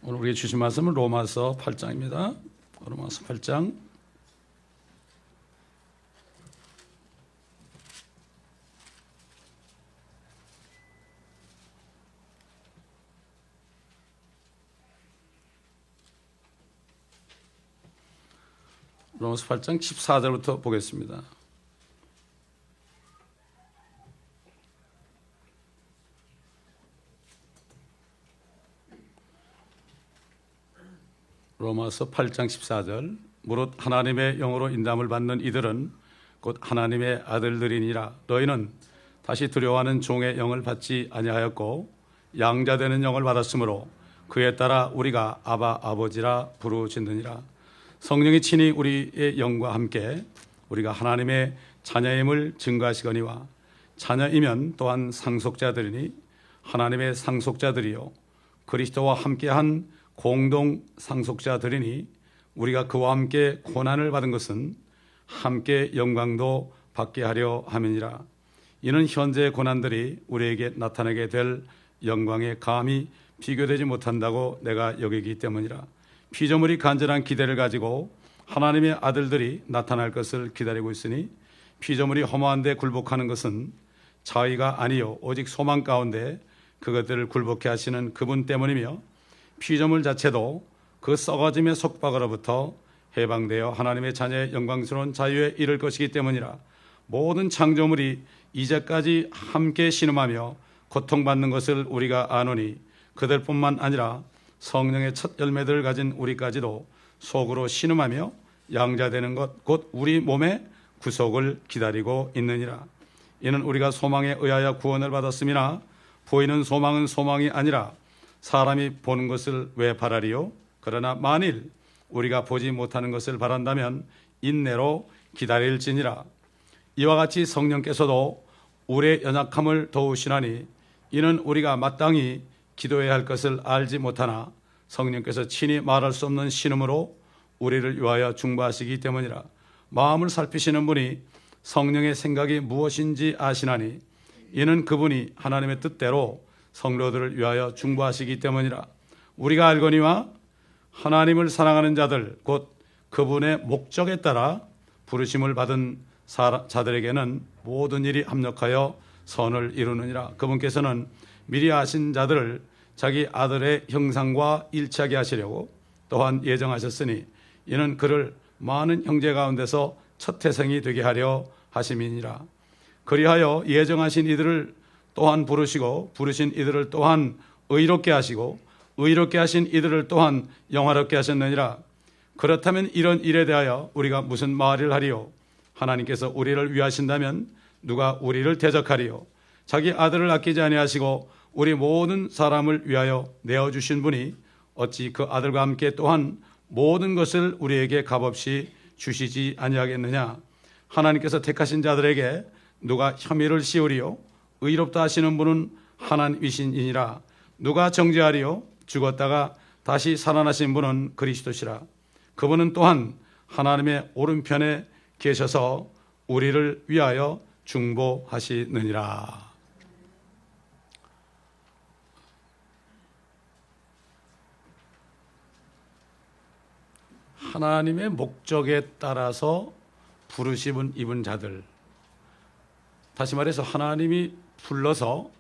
오늘 우리가 주신 말씀은 로마서 8장입니다. 로마서 8장. 로마서 8장 14절부터 보겠습니다. 로마서 8장 14절. 무릇 하나님의 영으로 인도함을 받는 이들은 곧 하나님의 아들들이니라. 너희는 다시 두려워하는 종의 영을 받지 아니하였고 양자되는 영을 받았으므로 그에 따라 우리가 아바 아버지라 부르짖느니라. 성령이 친히 우리의 영과 함께 우리가 하나님의 자녀임을 증거하시거니와 자녀이면 또한 상속자들이니 하나님의 상속자들이요 그리스도와 함께한 공동 상속자들이니 우리가 그와 함께 고난을 받은 것은 함께 영광도 받게 하려 함이니라. 이는 현재의 고난들이 우리에게 나타나게 될 영광에 감히 비교되지 못한다고 내가 여기기 때문이라. 피조물이 간절한 기대를 가지고 하나님의 아들들이 나타날 것을 기다리고 있으니 피조물이 허무한 데 굴복하는 것은 자의가 아니요 오직 소망 가운데 그것들을 굴복해 하시는 그분 때문이며 피조물 자체도 그 썩어짐의 속박으로부터 해방되어 하나님의 자녀의 영광스러운 자유에 이를 것이기 때문이라. 모든 창조물이 이제까지 함께 신음하며 고통받는 것을 우리가 아노니 그들뿐만 아니라 성령의 첫 열매들을 가진 우리까지도 속으로 신음하며 양자되는 것 곧 우리 몸의 구속을 기다리고 있느니라. 이는 우리가 소망에 의하여 구원을 받았음이나 보이는 소망은 소망이 아니라 사람이 보는 것을 왜 바라리요? 그러나 만일 우리가 보지 못하는 것을 바란다면 인내로 기다릴지니라. 이와 같이 성령께서도 우리의 연약함을 도우시나니 이는 우리가 마땅히 기도해야 할 것을 알지 못하나 성령께서 친히 말할 수 없는 신음으로 우리를 위하여 중보하시기 때문이라. 마음을 살피시는 분이 성령의 생각이 무엇인지 아시나니 이는 그분이 하나님의 뜻대로 성도들을 위하여 중보하시기 때문이라. 우리가 알거니와 하나님을 사랑하는 자들 곧 그분의 목적에 따라 부르심을 받은 자들에게는 모든 일이 합력하여 선을 이루느니라. 그분께서는 미리 아신 자들을 자기 아들의 형상과 일치하게 하시려고 또한 예정하셨으니 이는 그를 많은 형제 가운데서 첫 태생이 되게 하려 하심이니라. 그리하여 예정하신 이들을 또한 부르시고 부르신 이들을 또한 의롭게 하시고 의롭게 하신 이들을 또한 영화롭게 하셨느니라. 그렇다면 이런 일에 대하여 우리가 무슨 말을 하리요? 하나님께서 우리를 위하신다면 누가 우리를 대적하리요? 자기 아들을 아끼지 아니하시고 우리 모든 사람을 위하여 내어주신 분이 어찌 그 아들과 함께 또한 모든 것을 우리에게 값없이 주시지 아니하겠느냐? 하나님께서 택하신 자들에게 누가 혐의를 씌우리요? 의롭다 하시는 분은 하나님이시니라. 누가 정죄하리요? 죽었다가 다시 살아나신 분은 그리스도시라. 그분은 또한 하나님의 오른편에 계셔서 우리를 위하여 중보하시느니라. 하나님의 목적에 따라서 부르심을 입은 자들, 다시 말해서 하나님이 불러서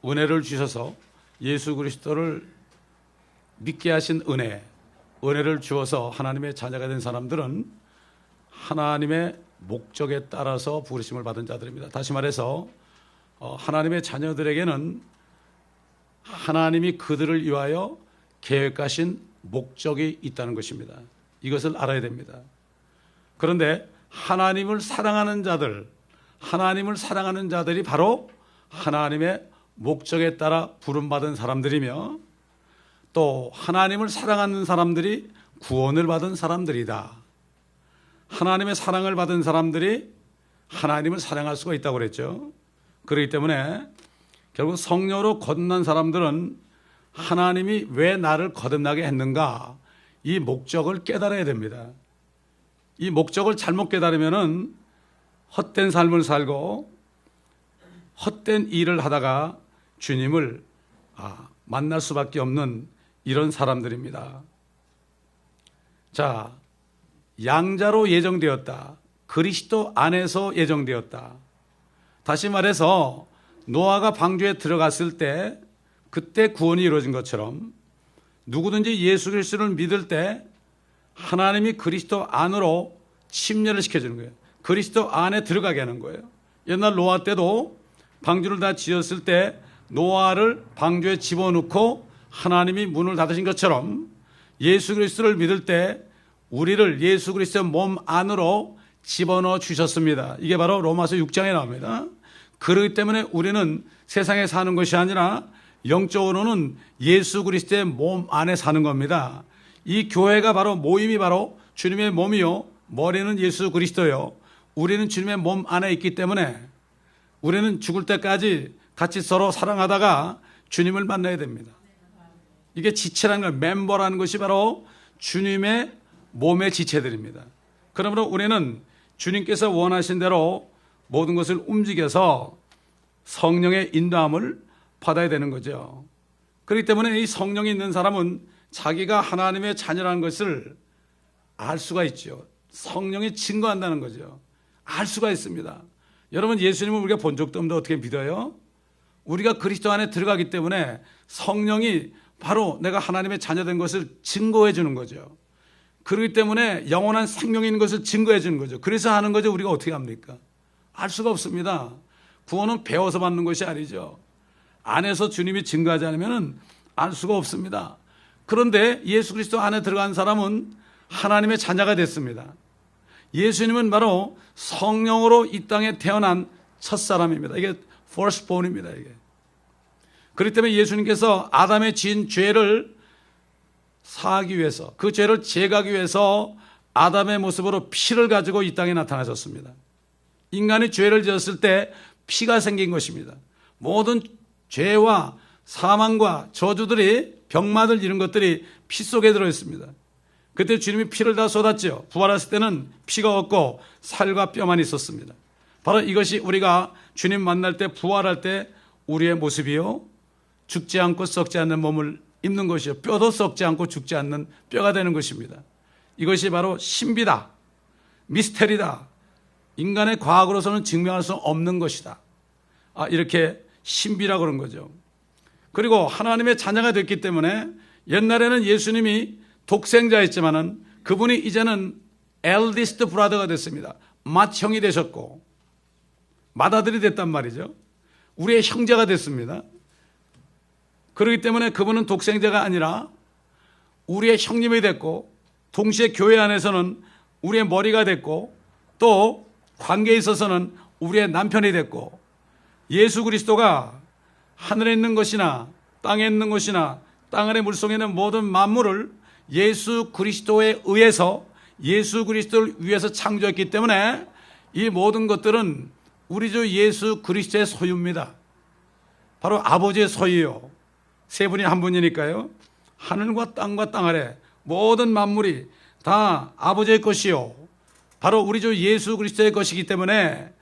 은혜를 주셔서 예수 그리스도를 믿게 하신 은혜를 주어서 하나님의 자녀가 된 사람들은 하나님의 목적에 따라서 부르심을 받은 자들입니다. 다시 말해서 하나님의 자녀들에게는 하나님이 그들을 위하여 계획하신 목적이 있다는 것입니다. 이것을 알아야 됩니다. 그런데 하나님을 사랑하는 자들이 바로 하나님의 목적에 따라 부름받은 사람들이며 또 하나님을 사랑하는 사람들이 구원을 받은 사람들이다. 하나님의 사랑을 받은 사람들이 하나님을 사랑할 수가 있다고 그랬죠. 그렇기 때문에 결국 성령으로 거듭난 사람들은 하나님이 왜 나를 거듭나게 했는가, 이 목적을 깨달아야 됩니다. 이 목적을 잘못 깨달으면은 헛된 삶을 살고 헛된 일을 하다가 주님을 만날 수밖에 없는 이런 사람들입니다. 자, 양자로 예정되었다. 그리스도 안에서 예정되었다. 다시 말해서 노아가 방주에 들어갔을 때 그때 구원이 이루어진 것처럼 누구든지 예수 그리스도를 믿을 때 하나님이 그리스도 안으로 침례를 시켜주는 거예요. 그리스도 안에 들어가게 하는 거예요. 옛날 노아 때도 방주를 다 지었을 때 노아를 방주에 집어넣고 하나님이 문을 닫으신 것처럼 예수 그리스도를 믿을 때 우리를 예수 그리스도의 몸 안으로 집어넣어 주셨습니다. 이게 바로 로마서 6장에 나옵니다. 그렇기 때문에 우리는 세상에 사는 것이 아니라 영적으로는 예수 그리스도의 몸 안에 사는 겁니다. 이 교회가 바로 모임이 바로 주님의 몸이요, 머리는 예수 그리스도요. 우리는 주님의 몸 안에 있기 때문에 우리는 죽을 때까지 같이 서로 사랑하다가 주님을 만나야 됩니다. 이게 지체라는 걸, 멤버라는 것이 바로 주님의 몸의 지체들입니다. 그러므로 우리는 주님께서 원하신 대로 모든 것을 움직여서 성령의 인도함을 받아야 되는 거죠. 그렇기 때문에 이 성령이 있는 사람은 자기가 하나님의 자녀라는 것을 알 수가 있죠. 성령이 증거한다는 거죠. 알 수가 있습니다. 여러분, 예수님을 우리가 본 적도 없는데 어떻게 믿어요? 우리가 그리스도 안에 들어가기 때문에 성령이 바로 내가 하나님의 자녀된 것을 증거해 주는 거죠. 그렇기 때문에 영원한 생명이 있는 것을 증거해 주는 거죠. 그래서 하는 거죠. 우리가 어떻게 합니까? 알 수가 없습니다. 구원은 배워서 받는 것이 아니죠. 안에서 주님이 증거하지 않으면 알 수가 없습니다. 그런데 예수 그리스도 안에 들어간 사람은 하나님의 자녀가 됐습니다. 예수님은 바로 성령으로 이 땅에 태어난 첫사람입니다. 이게 firstborn입니다. 이게. 그렇기 때문에 예수님께서 아담의 지은 죄를 사하기 위해서, 그 죄를 제거하기 위해서 아담의 모습으로 피를 가지고 이 땅에 나타나셨습니다. 인간이 죄를 지었을 때 피가 생긴 것입니다. 모든 죄와 사망과 저주들이, 병마들 이런 것들이 피 속에 들어있습니다. 그때 주님이 피를 다 쏟았죠. 부활했을 때는 피가 없고 살과 뼈만 있었습니다. 바로 이것이 우리가 주님 만날 때, 부활할 때 우리의 모습이요, 죽지 않고 썩지 않는 몸을 입는 것이요, 뼈도 썩지 않고 죽지 않는 뼈가 되는 것입니다. 이것이 바로 신비다, 미스테리다, 인간의 과학으로서는 증명할 수 없는 것이다. 이렇게 신비라고 그런 거죠. 그리고 하나님의 자녀가 됐기 때문에 옛날에는 예수님이 독생자였지만은 그분이 이제는 eldest brother가 됐습니다. 맏형이 되셨고 맏아들이 됐단 말이죠. 우리의 형제가 됐습니다. 그렇기 때문에 그분은 독생자가 아니라 우리의 형님이 됐고, 동시에 교회 안에서는 우리의 머리가 됐고, 또 관계에 있어서는 우리의 남편이 됐고, 예수 그리스도가 하늘에 있는 것이나 땅에 있는 것이나 땅 아래 물속에 있는 모든 만물을 예수 그리스도에 의해서, 예수 그리스도를 위해서 창조했기 때문에 이 모든 것들은 우리 주 예수 그리스도의 소유입니다. 바로 아버지의 소유요. 세 분이 한 분이니까요. 하늘과 땅 아래 모든 만물이 다 아버지의 것이요, 바로 우리 주 예수 그리스도의 것이기 때문에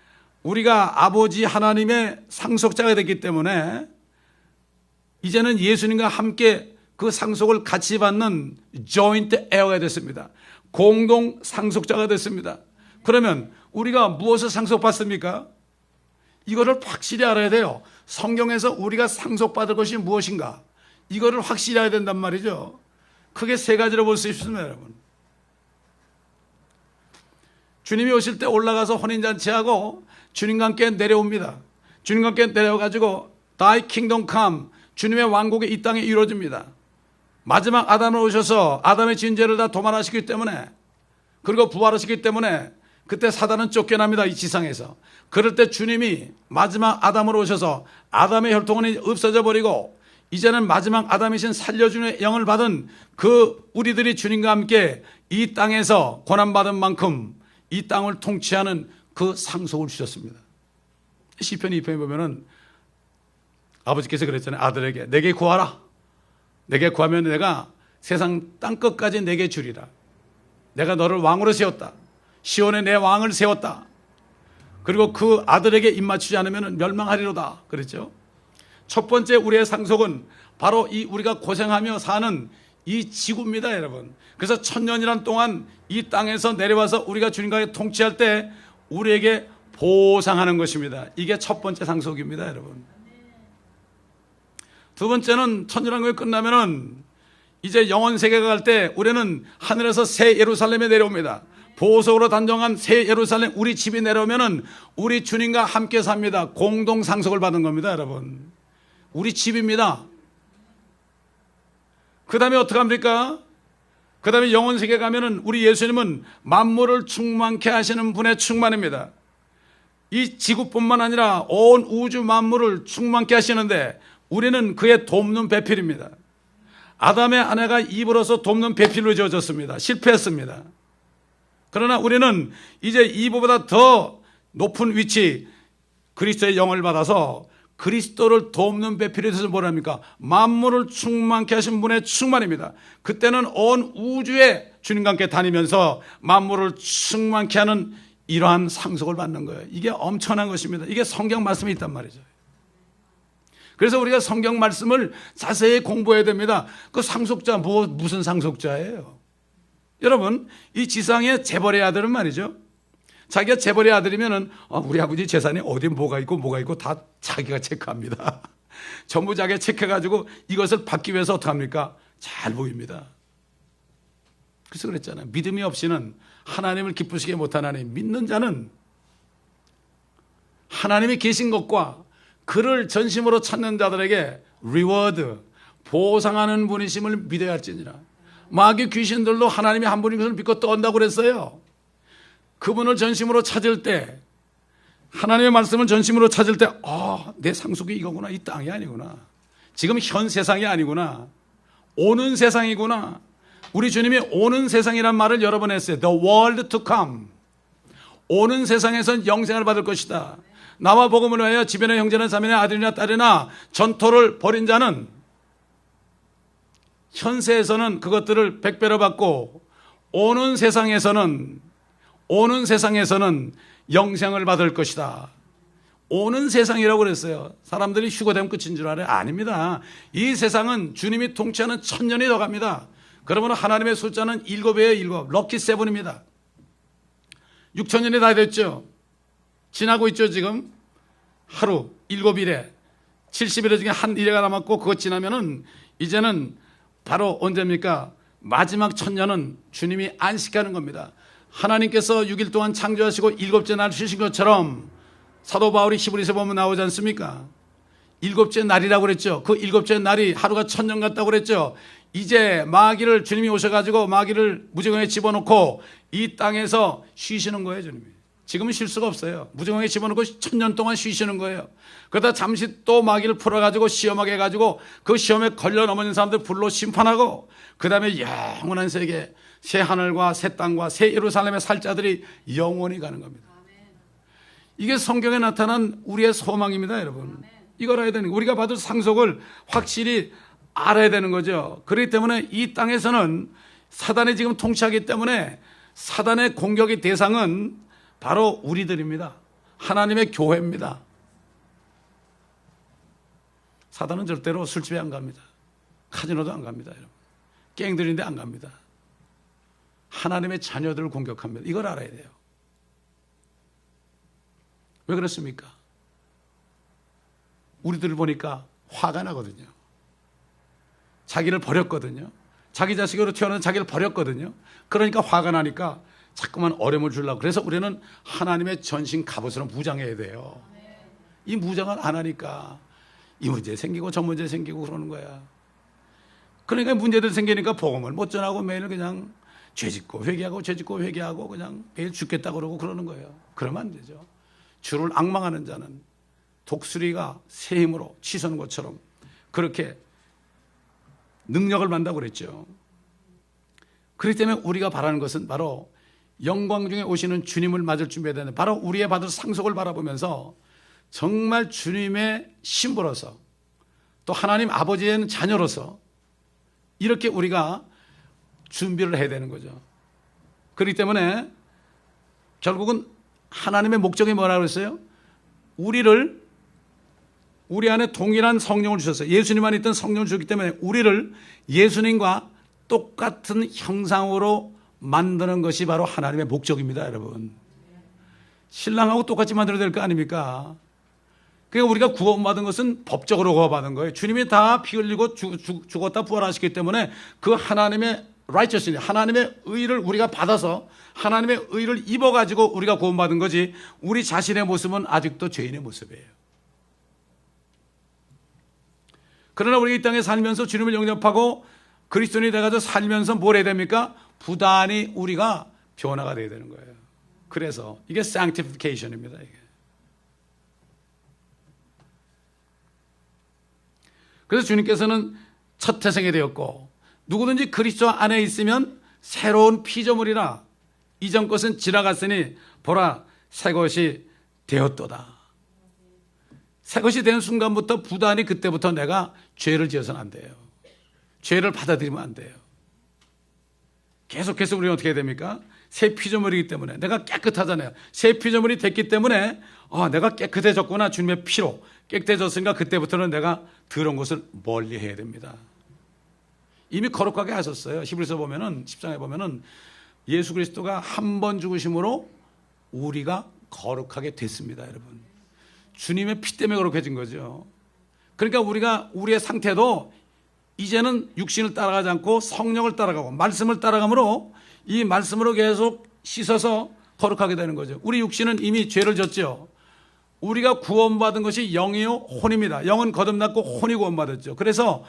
우리가 아버지 하나님의 상속자가 됐기 때문에 이제는 예수님과 함께 그 상속을 같이 받는 joint heir가 됐습니다. 공동 상속자가 됐습니다. 그러면 우리가 무엇을 상속받습니까? 이거를 확실히 알아야 돼요. 성경에서 우리가 상속받을 것이 무엇인가, 이거를 확실히 알아야 된단 말이죠. 크게 세 가지로 볼 수 있습니다, 여러분. 주님이 오실 때 올라가서 혼인잔치하고 주님과 함께 내려옵니다. 주님과 함께 내려가지고 Thy kingdom come, 주님의 왕국이 이 땅에 이루어집니다. 마지막 아담으로 오셔서 아담의 지은 죄를 다 도말하시기 때문에, 그리고 부활하시기 때문에 그때 사단은 쫓겨납니다, 이 지상에서. 그럴 때 주님이 마지막 아담으로 오셔서 아담의 혈통은 없어져 버리고 이제는 마지막 아담이신 살려주는 영을 받은 그 우리들이 주님과 함께 이 땅에서 고난받은 만큼 이 땅을 통치하는 그 상속을 주셨습니다. 시편 2편에 보면은 아버지께서 그랬잖아요. 아들에게 내게 구하라. 내게 구하면 내가 세상 땅끝까지 내게 주리라. 내가 너를 왕으로 세웠다. 시온에 내 왕을 세웠다. 그리고 그 아들에게 입맞추지 않으면 멸망하리로다. 그랬죠. 첫 번째 우리의 상속은 바로 이 우리가 고생하며 사는 이 지구입니다, 여러분. 그래서 1000년이란 동안 이 땅에서 내려와서 우리가 주님과 통치할 때 우리에게 보상하는 것입니다. 이게 첫 번째 상속입니다, 여러분. 두 번째는 1000년왕국이 끝나면은 이제 영원 세계가 갈 때 우리는 하늘에서 새 예루살렘에 내려옵니다. 보석으로 단정한 새 예루살렘, 우리 집이 내려오면은 우리 주님과 함께 삽니다. 공동 상속을 받은 겁니다, 여러분. 우리 집입니다. 그 다음에 어떻게 합니까? 그 다음에 영원 세계 가면은 우리 예수님은 만물을 충만케 하시는 분의 충만입니다. 이 지구뿐만 아니라 온 우주 만물을 충만케 하시는데 우리는 그의 돕는 배필입니다. 아담의 아내가 입으로서 돕는 배필로 지어졌습니다. 실패했습니다. 그러나 우리는 이제 이보다 더 높은 위치, 그리스도의 영을 받아서 그리스도를 돕는 배필에 대해서 뭐랍니까? 만물을 충만케 하신 분의 충만입니다. 그때는 온 우주에 주님과 함께 다니면서 만물을 충만케 하는 이러한 상속을 받는 거예요. 이게 엄청난 것입니다. 이게 성경 말씀이 있단 말이죠. 그래서 우리가 성경 말씀을 자세히 공부해야 됩니다. 그 상속자 무슨 상속자예요? 여러분, 이 지상의 재벌의 아들은 말이죠, 자기가 재벌의 아들이면은 우리 아버지 재산이 어디 뭐가 있고 다 자기가 체크합니다. 전부 자기가 체크해가지고 이것을 받기 위해서 어떻게 합니까? 잘 보입니다. 그래서 그랬잖아요. 믿음이 없이는 하나님을 기쁘시게 못하나니, 믿는 자는 하나님이 계신 것과 그를 전심으로 찾는 자들에게 리워드, 보상하는 분이심을 믿어야 할지니라. 마귀 귀신들도 하나님이 한 분인 것을 믿고 떤다고 그랬어요. 그분을 전심으로 찾을 때, 하나님의 말씀을 전심으로 찾을 때, 내 상속이 이거구나. 이 땅이 아니구나. 지금 현 세상이 아니구나. 오는 세상이구나. 우리 주님이 오는 세상이란 말을 여러 번 했어요. The world to come. 오는 세상에선 영생을 받을 것이다. 나와 복음을 위하여 집에나 형제나 자매나 아들이나 딸이나 전토를 벌인 자는 현세에서는 그것들을 100배로 받고 오는 세상에서는 영생을 받을 것이다. 오는 세상이라고 그랬어요. 사람들이 휴거되면 끝인 줄 알아요? 아닙니다. 이 세상은 주님이 통치하는 1000년이 더 갑니다. 그러면 하나님의 숫자는 7이에요. 7. 럭키 7입니다. 6000년이 다 됐죠. 지나고 있죠. 지금 하루 7일에 70일 중에 한 일회가 남았고, 그것 지나면은 이제는 바로 언제입니까? 마지막 1000년은 주님이 안식하는 겁니다. 하나님께서 6일 동안 창조하시고 7째 날 쉬신 것처럼 사도 바울이 히브리서 보면 나오지 않습니까? 7째 날이라고 그랬죠. 그 7째 날이 하루가 1000년 같다고 그랬죠. 이제 마귀를, 주님이 오셔가지고 마귀를 무지경에 집어넣고 이 땅에서 쉬시는 거예요, 주님이. 지금은 쉴 수가 없어요. 무지경에 집어넣고 1000년 동안 쉬시는 거예요. 그러다 잠시 또 마귀를 풀어가지고 시험하게 해가지고 그 시험에 걸려 넘어진 사람들 불로 심판하고, 그 다음에 영원한 세계, 새 하늘과 새 땅과 새 예루살렘의 살 자들이 영원히 가는 겁니다. 이게 성경에 나타난 우리의 소망입니다, 여러분. 이걸 알아야 되는 거예요. 우리가 받을 상속을 확실히 알아야 되는 거죠. 그렇기 때문에 이 땅에서는 사단이 지금 통치하기 때문에 사단의 공격의 대상은 바로 우리들입니다. 하나님의 교회입니다. 사단은 절대로 술집에 안 갑니다. 카지노도 안 갑니다, 여러분. 갱들인데 안 갑니다. 하나님의 자녀들을 공격합니다. 이걸 알아야 돼요. 왜 그렇습니까? 우리들을 보니까 화가 나거든요. 자기를 버렸거든요. 자기 자식으로 태어난 자기를 버렸거든요. 그러니까 화가 나니까 자꾸만 어려움을 주려고. 그래서 우리는 하나님의 전신 갑옷으로 무장해야 돼요. 이 무장을 안 하니까 이 문제 생기고 저 문제 생기고 그러는 거야. 그러니까 문제들 생기니까 복음을 못 전하고 매일 그냥 죄짓고 회개하고 죄짓고 회개하고 그냥 매일 죽겠다 그러고 그러는 거예요. 그러면 안 되죠. 주를 앙망하는 자는 독수리가 새 힘으로 치솟는 것처럼 그렇게 능력을 받는다고 그랬죠. 그렇기 때문에 우리가 바라는 것은 바로 영광 중에 오시는 주님을 맞을 준비해야 되는, 바로 우리의 받을 상속을 바라보면서 정말 주님의 신부로서 또 하나님 아버지의 자녀로서 이렇게 우리가 준비를 해야 되는 거죠. 그렇기 때문에 결국은 하나님의 목적이 뭐라고 했어요? 우리를 우리 안에 동일한 성령을 주셨어요. 예수님 안에 있던 성령을 주셨기 때문에 우리를 예수님과 똑같은 형상으로 만드는 것이 바로 하나님의 목적입니다, 여러분. 신랑하고 똑같이 만들어야 될 거 아닙니까? 그러니까 우리가 구원받은 것은 법적으로 구원받은 거예요. 주님이 다 피 흘리고 죽었다 부활하셨기 때문에 그 하나님의 righteousness, 하나님의 의를 우리가 받아서 하나님의 의를 입어가지고 우리가 구원받은 거지, 우리 자신의 모습은 아직도 죄인의 모습이에요. 그러나 우리 이 땅에 살면서 주님을 영접하고 그리스도인이 돼가지고 살면서 뭘 해야 됩니까? 부단히 우리가 변화가 돼야 되는 거예요. 그래서 이게 sanctification입니다. 이게. 그래서 주님께서는 첫 태생이 되었고 누구든지 그리스도 안에 있으면 새로운 피조물이라 이전 것은 지나갔으니 보라 새 것이 되었도다. 새 것이 되는 순간부터 부단히 그때부터 내가 죄를 지어서는 안 돼요. 죄를 받아들이면 안 돼요. 계속해서 우리는 어떻게 해야 됩니까? 새 피조물이기 때문에 내가 깨끗하잖아요. 새 피조물이 됐기 때문에 내가 깨끗해졌구나. 주님의 피로 깨끗해졌으니까 그때부터는 내가 더러운 것을 멀리 해야 됩니다. 이미 거룩하게 하셨어요. 히브리서 보면은 10장에 보면은 예수 그리스도가 한 번 죽으심으로 우리가 거룩하게 됐습니다, 여러분. 주님의 피 때문에 거룩해진 거죠. 그러니까 우리가 우리의 상태도 이제는 육신을 따라가지 않고 성령을 따라가고 말씀을 따라가므로 이 말씀으로 계속 씻어서 거룩하게 되는 거죠. 우리 육신은 이미 죄를 졌죠. 우리가 구원받은 것이 영이요 혼입니다. 영은 거듭났고 혼이 구원받았죠. 그래서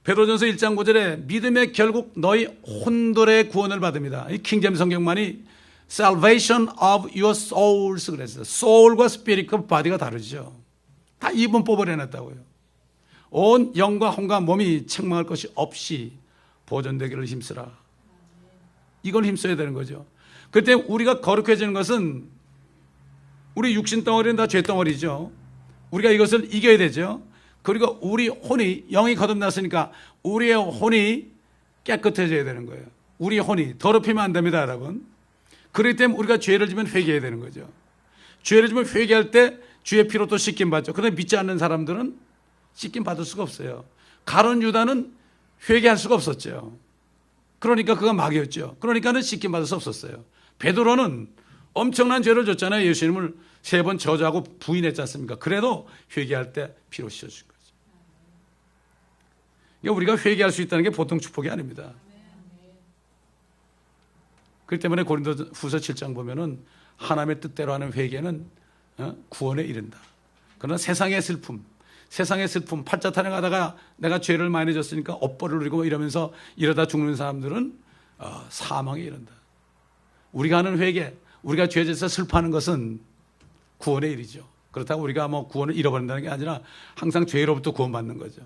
베드로전서 1장 9절에 믿음의 결국 너희 혼들의 구원을 받습니다. 이 킹제임스 성경만이 salvation of your souls 그랬어요. soul과 spirit과 body가 다르죠. 다 이분법을 해놨다고요. 온 영과 혼과 몸이 책망할 것이 없이 보존되기를 힘쓰라. 이걸 힘써야 되는 거죠. 그때 우리가 거룩해지는 것은 우리 육신 덩어리는 다 죄 덩어리죠. 우리가 이것을 이겨야 되죠. 그리고 우리 혼이 영이 거듭났으니까 우리의 혼이 깨끗해져야 되는 거예요. 우리 혼이 더럽히면 안 됩니다, 여러분. 그렇기 때문에 우리가 죄를 지면 회개해야 되는 거죠. 죄를 지면 회개할 때 주의 피로 또 씻김 받죠. 그런데 믿지 않는 사람들은 씻김 받을 수가 없어요. 가룟 유다는 회개할 수가 없었죠. 그러니까 그가 마귀였죠. 그러니까는 씻김 받을 수 없었어요. 베드로는 엄청난 죄를 졌잖아요. 예수님을 3번 저주하고 부인했지 않습니까? 그래도 회개할 때 피로 씻어준 거죠. 그러니까 우리가 회개할 수 있다는 게 보통 축복이 아닙니다. 그렇기 때문에 고린도후서 7장 보면은 하나님의 뜻대로 하는 회개는 구원에 이른다. 그러나 세상의 슬픔, 팔자 타령하다가 내가 죄를 많이 졌으니까 업보를 누리고 이러면서 이러다 죽는 사람들은 사망에 이른다. 우리가 하는 회개, 우리가 죄 져서 슬퍼하는 것은 구원에 이르죠. 그렇다고 우리가 뭐 구원을 잃어버린다는 게 아니라 항상 죄로부터 구원받는 거죠.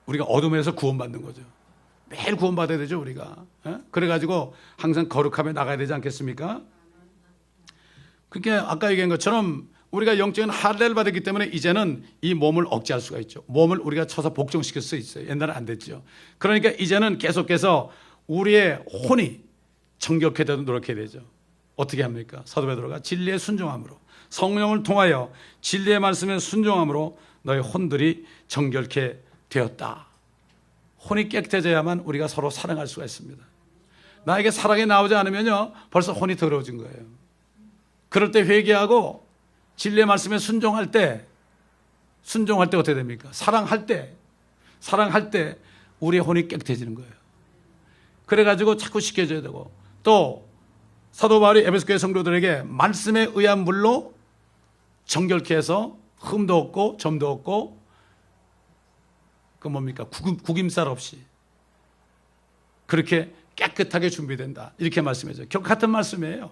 우리가 어둠에서 구원받는 거죠. 매일 구원받아야 되죠, 우리가. 그래가지고 항상 거룩함에 나가야 되지 않겠습니까? 그러니까 아까 얘기한 것처럼 우리가 영적인 할례를 받았기 때문에 이제는 이 몸을 억제할 수가 있죠. 몸을 우리가 쳐서 복종시킬 수 있어요. 옛날엔 안 됐죠. 그러니까 이제는 계속해서 우리의 혼이 정결케 노력해야 되죠. 어떻게 합니까? 사도 베드로가 진리에 순종함으로 성령을 통하여 진리의 말씀에 순종함으로 너희 혼들이 정결케 되었다. 혼이 깨끗해져야만 우리가 서로 사랑할 수가 있습니다. 나에게 사랑이 나오지 않으면요 벌써 혼이 더러워진 거예요. 그럴 때 회개하고 진리의 말씀에 순종할 때 어떻게 됩니까? 사랑할 때 우리의 혼이 깨끗해지는 거예요. 그래가지고 자꾸 씻겨져야 되고 또 사도 바울이 에베소 교회 성도들에게 말씀에 의한 물로 정결케 해서 흠도 없고 점도 없고 그 뭡니까? 구김살 없이 그렇게 깨끗하게 준비된다. 이렇게 말씀해줘요. 결국 같은 말씀이에요.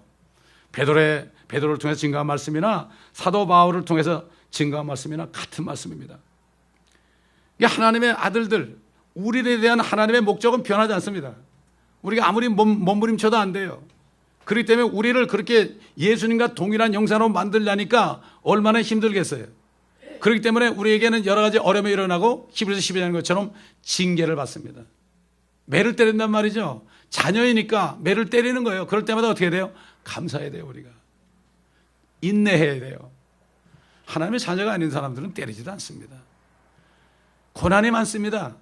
베드로를 통해서 증거한 말씀이나 사도 바울을 통해서 증거한 말씀이나 같은 말씀입니다. 이게 하나님의 아들들, 우리에 대한 하나님의 목적은 변하지 않습니다. 우리가 아무리 몸부림쳐도 안 돼요. 그렇기 때문에 우리를 그렇게 예수님과 동일한 형상으로 만들려니까 얼마나 힘들겠어요. 그렇기 때문에 우리에게는 여러 가지 어려움이 일어나고 히브리서 12장인 것처럼 징계를 받습니다. 매를 때린단 말이죠. 자녀이니까 매를 때리는 거예요. 그럴 때마다 어떻게 돼요? 감사해야 돼요. 우리가 인내해야 돼요. 하나님의 자녀가 아닌 사람들은 때리지도 않습니다. 고난이 많습니다.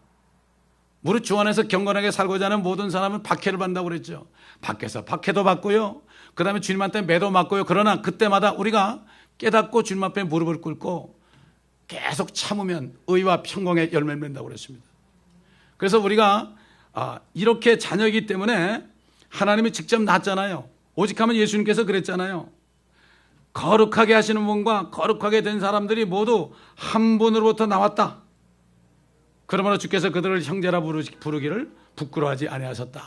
무릇 주 안에서 경건하게 살고자 하는 모든 사람은 박해를 받는다고 그랬죠. 밖에서 박해도 받고요, 그 다음에 주님한테 매도 맞고요. 그러나 그때마다 우리가 깨닫고 주님 앞에 무릎을 꿇고 계속 참으면 의와 평강의 열매를 맺는다고 그랬습니다. 그래서 우리가 이렇게 자녀이기 때문에 하나님이 직접 낳았잖아요. 오직하면 예수님께서 그랬잖아요. 거룩하게 하시는 분과 거룩하게 된 사람들이 모두 한 분으로부터 나왔다. 그러므로 주께서 그들을 형제라 부르기를 부끄러워하지 아니하셨다.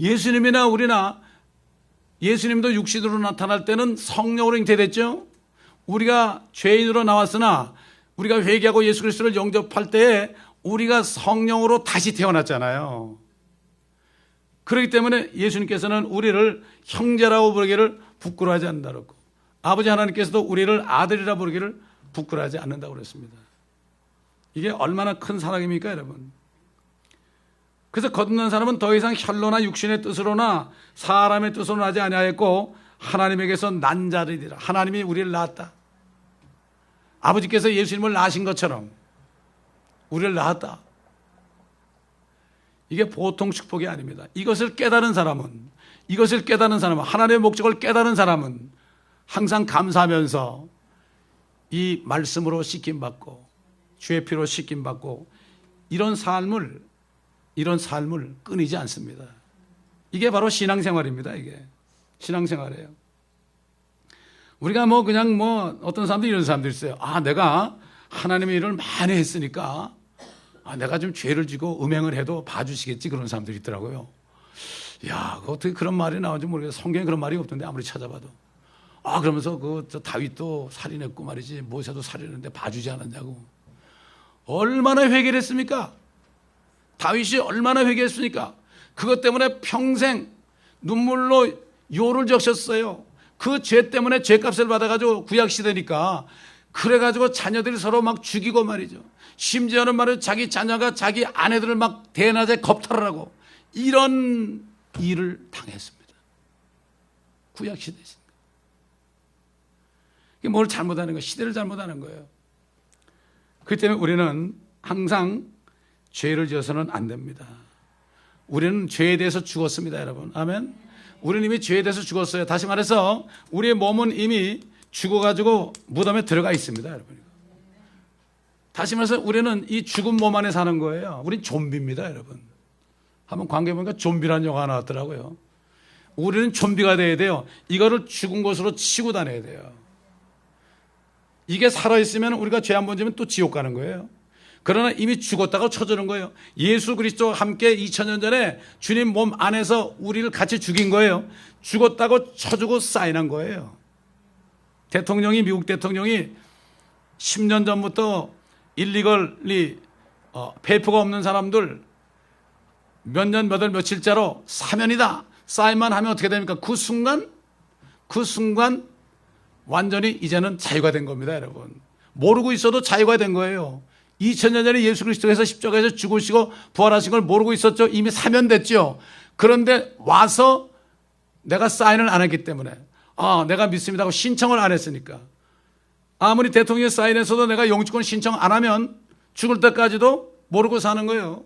예수님이나 우리나, 예수님도 육신으로 나타날 때는 성령으로 잉태됐죠. 우리가 죄인으로 나왔으나 우리가 회개하고 예수 그리스도를 영접할 때에 우리가 성령으로 다시 태어났잖아요. 그렇기 때문에 예수님께서는 우리를 형제라고 부르기를 부끄러워하지 않는다고, 아버지 하나님께서도 우리를 아들이라 부르기를 부끄러워하지 않는다고 그랬습니다. 이게 얼마나 큰 사랑입니까, 여러분? 그래서 거듭난 사람은 더 이상 혈로나 육신의 뜻으로나 사람의 뜻으로 나지 아니하였고 하나님에게서 난 자들이라. 하나님이 우리를 낳았다. 아버지께서 예수님을 낳으신 것처럼 우리를 낳았다. 이게 보통 축복이 아닙니다. 이것을 깨달은 사람은, 하나님의 목적을 깨달은 사람은 항상 감사하면서 이 말씀으로 씻김받고 주의 피로 씻김받고 이런 삶을 끊이지 않습니다. 이게 바로 신앙생활입니다. 이게 신앙생활이에요. 우리가 어떤 사람들이 이런 사람들이 있어요. 내가 하나님의 일을 많이 했으니까 내가 좀 죄를 지고 음행을 해도 봐주시겠지, 그런 사람들이 있더라고요. 야, 어떻게 그런 말이 나오는지 모르겠어요. 성경에 그런 말이 없던데, 아무리 찾아봐도. 그러면서 저 다윗도 살인했고 말이지, 모세도 살인했는데 봐주지 않았냐고. 얼마나 회개를 했습니까? 다윗이 얼마나 회개했습니까? 그것 때문에 평생 눈물로 요를 적셨어요. 그 죄 때문에 죄값을 받아가지고 구약시대니까 그래가지고 자녀들이 서로 막 죽이고 말이죠. 심지어는 말이죠, 자기 자녀가 자기 아내들을 막 대낮에 겁탈을 하고 이런 일을 당했습니다. 구약시대 있습니다. 이게 뭘 잘못하는 거예요? 시대를 잘못하는 거예요. 그렇기 때문에 우리는 항상 죄를 지어서는 안 됩니다. 우리는 죄에 대해서 죽었습니다, 여러분. 아멘. 우리는 이미 죄에 대해서 죽었어요. 다시 말해서 우리의 몸은 이미 죽어가지고 무덤에 들어가 있습니다, 여러분. 다시 말해서 우리는 이 죽은 몸 안에 사는 거예요. 우린 좀비입니다, 여러분. 한번 광고에 보니까 좀비라는 영화가 나왔더라고요. 우리는 좀비가 돼야 돼요. 이거를 죽은 곳으로 치고 다녀야 돼요. 이게 살아있으면 우리가 죄 한 번 지면 또 지옥 가는 거예요. 그러나 이미 죽었다가 쳐주는 거예요. 예수 그리스도와 함께 2000년 전에 주님 몸 안에서 우리를 같이 죽인 거예요. 죽었다고 쳐주고 사인한 거예요. 미국 대통령이 10년 전부터 일리걸리 페이퍼가 없는 사람들 몇 년 몇 월 며칠자로 사면이다 사인만 하면 어떻게 됩니까? 그 순간 완전히 이제는 자유가 된 겁니다, 여러분. 모르고 있어도 자유가 된 거예요. 2000년 전에 예수 그리스도께서 십자가에서 죽으시고 부활하신 걸 모르고 있었죠. 이미 사면됐죠. 그런데 와서 내가 사인을 안 했기 때문에 내가 믿습니다 하고 신청을 안 했으니까, 아무리 대통령이 사인해서도 내가 영주권 신청 안 하면 죽을 때까지도 모르고 사는 거예요.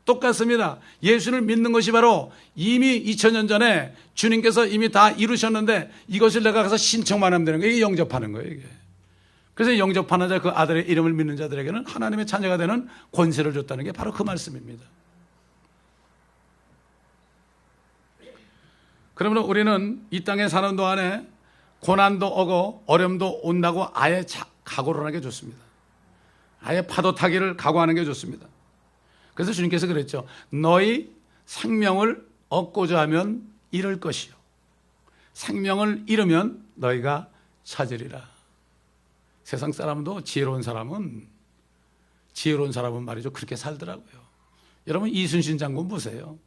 똑같습니다. 예수를 믿는 것이 바로 이미 2000년 전에 주님께서 이미 다 이루셨는데 이것을 내가 가서 신청만 하면 되는 거예요. 이게 영접하는 거예요, 이게. 그래서 영접하는 자, 그 아들의 이름을 믿는 자들에게는 하나님의 자녀가 되는 권세를 줬다는 게 바로 그 말씀입니다. 그러면 우리는 이 땅에 사는 동안에 고난도 오고 어려움도 온다고 아예 각오를 하는 게 좋습니다. 아예 파도 타기를 각오하는 게 좋습니다. 그래서 주님께서 그랬죠. 너희 생명을 얻고자 하면 잃을 것이요, 생명을 잃으면 너희가 찾으리라. 세상 사람도 지혜로운 사람은 말이죠, 그렇게 살더라고요. 여러분 이순신 장군 보세요.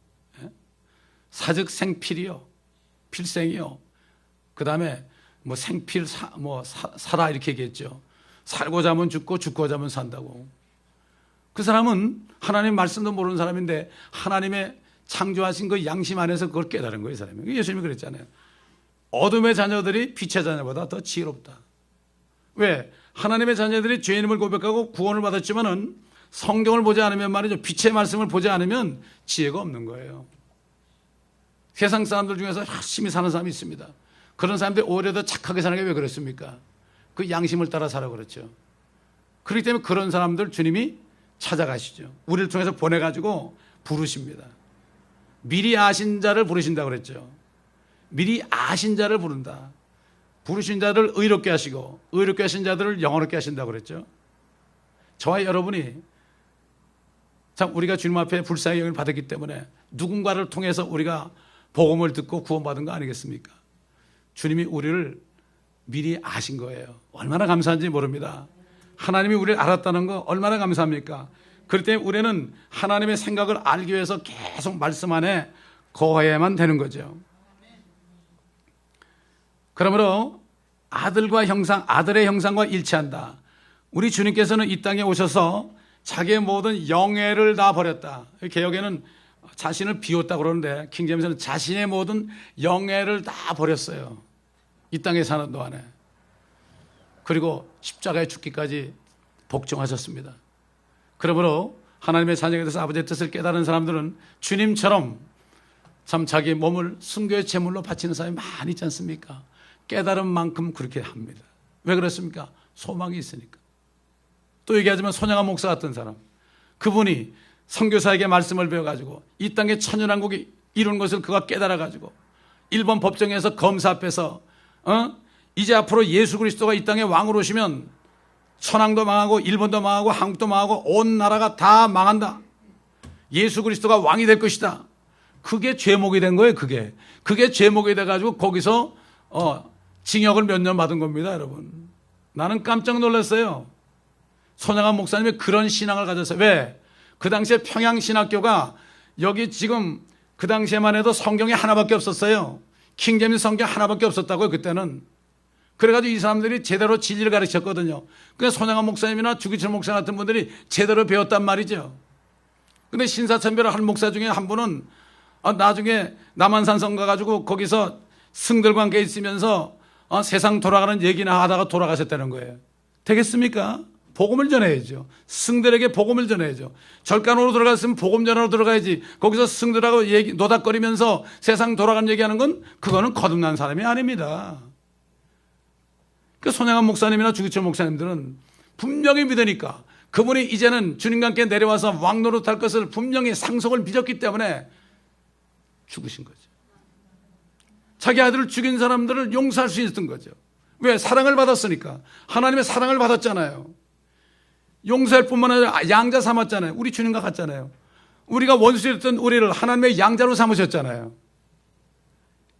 사즉 생필이요, 필생이요, 그 다음에 생필 살아 이렇게 얘기했죠. 살고자 하면 죽고 죽고자 하면 산다고. 그 사람은 하나님 말씀도 모르는 사람인데 하나님의 창조하신 그 양심 안에서 그걸 깨달은 거예요, 이 사람이. 예수님이 그랬잖아요. 어둠의 자녀들이 빛의 자녀보다 더 지혜롭다. 왜? 하나님의 자녀들이 죄인임을 고백하고 구원을 받았지만은 성경을 보지 않으면 말이죠. 빛의 말씀을 보지 않으면 지혜가 없는 거예요. 세상 사람들 중에서 열심히 사는 사람이 있습니다. 그런 사람들이 오히려 더 착하게 사는 게 왜 그렇습니까? 그 양심을 따라 살아 그렇죠. 그렇기 때문에 그런 사람들 주님이 찾아가시죠. 우리를 통해서 보내가지고 부르십니다. 미리 아신 자를 부르신다고 그랬죠. 미리 아신 자를 부른다. 부르신 자를 의롭게 하시고 의롭게 하신 자들을 영원롭게 하신다고 그랬죠. 저와 여러분이 참 우리가 주님 앞에 불쌍히 여김을 받았기 때문에 누군가를 통해서 우리가 복음을 듣고 구원받은 거 아니겠습니까? 주님이 우리를 미리 아신 거예요. 얼마나 감사한지 모릅니다. 하나님이 우리를 알았다는 거 얼마나 감사합니까? 그렇기 때문에 우리는 하나님의 생각을 알기 위해서 계속 말씀 안에 거해야만 되는 거죠. 그러므로 아들과 형상, 아들의 형상과 일치한다. 우리 주님께서는 이 땅에 오셔서 자기의 모든 영예를 다 버렸다. 개역에는 자신을 비웠다 그러는데 킹제임스는 자신의 모든 영예를 다 버렸어요. 이 땅에 사는 동안에. 그리고 십자가에 죽기까지 복종하셨습니다. 그러므로 하나님의 자녀가 돼서 아버지의 뜻을 깨달은 사람들은 주님처럼 참 자기 몸을 순교의 제물로 바치는 사람이 많이 있지 않습니까? 깨달은 만큼 그렇게 합니다. 왜 그렇습니까? 소망이 있으니까. 또 얘기하자면 손양한 목사 같은 사람, 그분이 선교사에게 말씀을 배워가지고 이 땅에 천연왕국이 이룬 것을 그가 깨달아가지고 일본 법정에서 검사 앞에서 이제 앞으로 예수 그리스도가 이 땅에 왕으로 오시면 천황도 망하고 일본도 망하고 한국도 망하고 온 나라가 다 망한다. 예수 그리스도가 왕이 될 것이다. 그게 죄목이 된 거예요. 그게 죄목이 돼가지고 거기서 징역을 몇 년 받은 겁니다, 여러분. 나는 깜짝 놀랐어요. 손양한 목사님이 그런 신앙을 가졌어요. 왜? 그 당시에 평양신학교가 여기 지금 그 당시에만 해도 성경이 하나밖에 없었어요. 킹제임스 성경 하나밖에 없었다고요, 그때는. 그래가지고 이 사람들이 제대로 진리를 가르쳤거든요. 그래서 손양한 목사님이나 주기철 목사 같은 분들이 제대로 배웠단 말이죠. 근데 신사천별을 한 목사 중에 한 분은 나중에 남한산성 가가지고 거기서 승들과 함께 있으면서 세상 돌아가는 얘기나 하다가 돌아가셨다는 거예요. 되겠습니까? 복음을 전해야죠. 승들에게 복음을 전해야죠. 절간으로 들어갔으면 복음 전하러 들어가야지. 거기서 승들하고 노닥거리면서 세상 돌아가는 얘기하는 건 그거는 거듭난 사람이 아닙니다. 그 손양한 목사님이나 주기철 목사님들은 분명히 믿으니까 그분이 이제는 주님과 함께 내려와서 왕노릇할 것을 분명히 상속을 빚었기 때문에 죽으신 거죠. 자기 아들을 죽인 사람들을 용서할 수 있었던 거죠. 왜? 사랑을 받았으니까. 하나님의 사랑을 받았잖아요. 용서할 뿐만 아니라 양자 삼았잖아요. 우리 주님과 같잖아요. 우리가 원수였던 우리를 하나님의 양자로 삼으셨잖아요.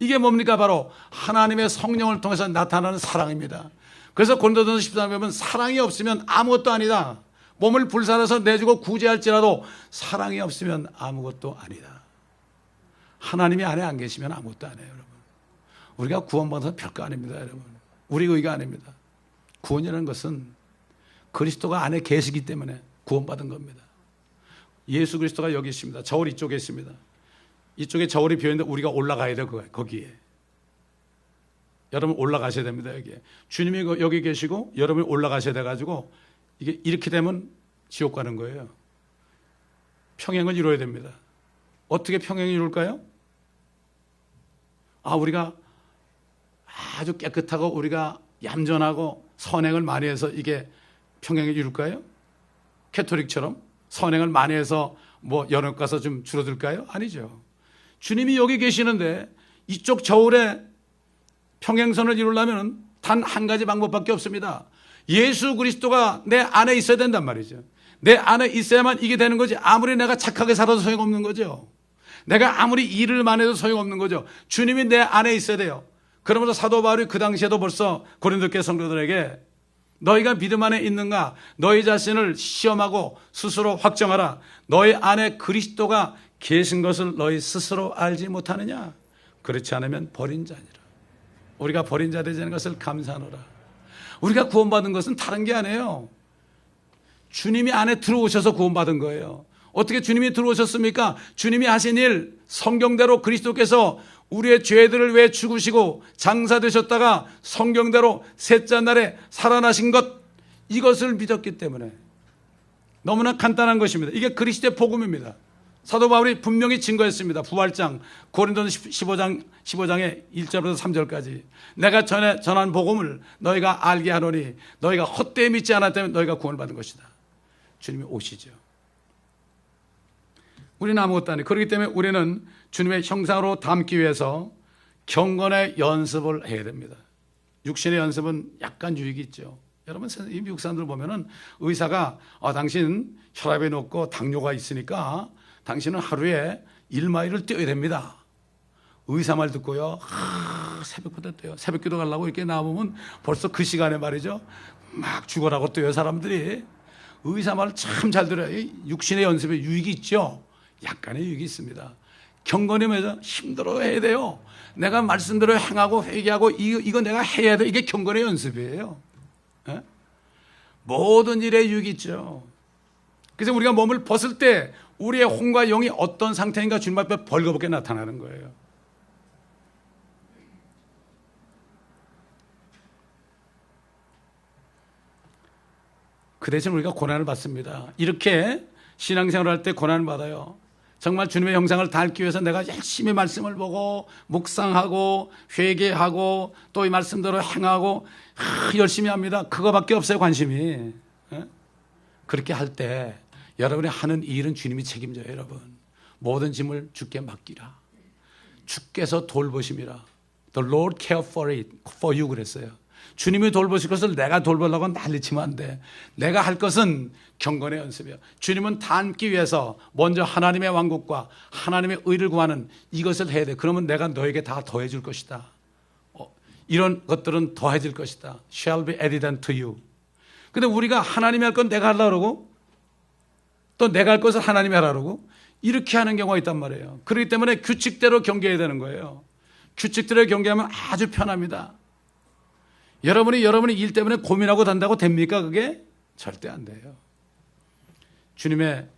이게 뭡니까? 바로 하나님의 성령을 통해서 나타나는 사랑입니다. 그래서 고린도전서 13장에 보면 사랑이 없으면 아무것도 아니다. 몸을 불살라서 내주고 구제할지라도 사랑이 없으면 아무것도 아니다. 하나님이 안에 안 계시면 아무것도 안 해요, 여러분. 우리가 구원받아서 별거 아닙니다, 여러분. 우리 의가 아닙니다. 구원이라는 것은 그리스도가 안에 계시기 때문에 구원받은 겁니다. 예수 그리스도가 여기 있습니다. 저울 이쪽에 있습니다. 이쪽에 저울이 비어있는데 우리가 올라가야 돼요, 거기에. 여러분 올라가셔야 됩니다, 여기에. 주님이 여기 계시고 여러분이 올라가셔야 돼가지고 이게 이렇게 되면 지옥 가는 거예요. 평행을 이루어야 됩니다. 어떻게 평행을 이룰까요? 우리가 아주 깨끗하고 우리가 얌전하고 선행을 많이 해서 이게 평행을 이룰까요? 캐토릭처럼 선행을 많이 해서 뭐 연옥 가서 좀 줄어들까요? 아니죠. 주님이 여기 계시는데 이쪽 저울에 평행선을 이루려면 단 한 가지 방법밖에 없습니다. 예수 그리스도가 내 안에 있어야 된단 말이죠. 내 안에 있어야만 이게 되는 거지. 아무리 내가 착하게 살아도 소용없는 거죠. 내가 아무리 일을 많이 해도 소용없는 거죠. 주님이 내 안에 있어야 돼요. 그러면서 사도 바울이 그 당시에도 벌써 고린도교 성도들에게 너희가 믿음 안에 있는가? 너희 자신을 시험하고 스스로 확정하라. 너희 안에 그리스도가 계신 것을 너희 스스로 알지 못하느냐? 그렇지 않으면 버린 자니라. 우리가 버린 자 되지 않은 것을 감사하노라. 우리가 구원받은 것은 다른 게 아니에요. 주님이 안에 들어오셔서 구원받은 거예요. 어떻게 주님이 들어오셨습니까? 주님이 하신 일, 성경대로 그리스도께서 우리의 죄들을 왜 죽으시고 장사되셨다가 성경대로 셋째 날에 살아나신 것, 이것을 믿었기 때문에 너무나 간단한 것입니다. 이게 그리스도의 복음입니다. 사도 바울이 분명히 증거했습니다. 부활장 고린도서 15장의 1절부터 3절까지 내가 전한 복음을 너희가 알게 하노니 너희가 헛되이 믿지 않았다면 너희가 구원을 받은 것이다. 주님이 오시죠. 우리는 아무것도 아니에요. 그렇기 때문에 우리는 주님의 형상으로 닮기 위해서 경건의 연습을 해야 됩니다. 육신의 연습은 약간 유익이 있죠. 여러분, 이 미국 사람들 보면은 의사가 당신 혈압이 높고 당뇨가 있으니까 당신은 하루에 1마일을 뛰어야 됩니다. 의사 말 듣고요, 새벽부터 뛰어요. 새벽 기도 가려고 이렇게 나오면 벌써 그 시간에 말이죠, 막 죽어라고 뛰어요, 사람들이. 의사 말을 참 잘 들어요. 육신의 연습에 유익이 있죠. 약간의 유익이 있습니다. 경건이 뭐죠? 힘들어 해야 돼요. 내가 말씀대로 행하고 회개하고 이거 내가 해야 돼. 이게 경건의 연습이에요. 에? 모든 일에 유익이 있죠. 그래서 우리가 몸을 벗을 때 우리의 혼과 영이 어떤 상태인가 주님 앞에 벌거벗게 나타나는 거예요. 그 대신 우리가 고난을 받습니다. 이렇게 신앙생활을 할 때 고난을 받아요. 정말 주님의 형상을 닮기 위해서 내가 열심히 말씀을 보고 묵상하고 회개하고 또 이 말씀대로 행하고 열심히 합니다. 그거밖에 없어요, 관심이. 그렇게 할 때 여러분이 하는 일은 주님이 책임져요. 여러분, 모든 짐을 주께 맡기라. 주께서 돌보심이라. The Lord care for it, for you 그랬어요. 주님이 돌보실 것을 내가 돌보려고 난리치면 안 돼. 내가 할 것은 경건의 연습이에요. 주님은 닮기 위해서 먼저 하나님의 왕국과 하나님의 의를 구하는 이것을 해야 돼. 그러면 내가 너에게 다 더해 줄 것이다. 이런 것들은 더해질 것이다. Shall be added unto you. 근데 우리가 하나님이 할 건 내가 하려고 그러고 또 내가 할 것을 하나님이 하라고 그러고 이렇게 하는 경우가 있단 말이에요. 그렇기 때문에 규칙대로 경계해야 되는 거예요. 규칙대로 경계하면 아주 편합니다. 여러분이 일 때문에 고민하고 단다고 됩니까? 그게 절대 안 돼요. 주님의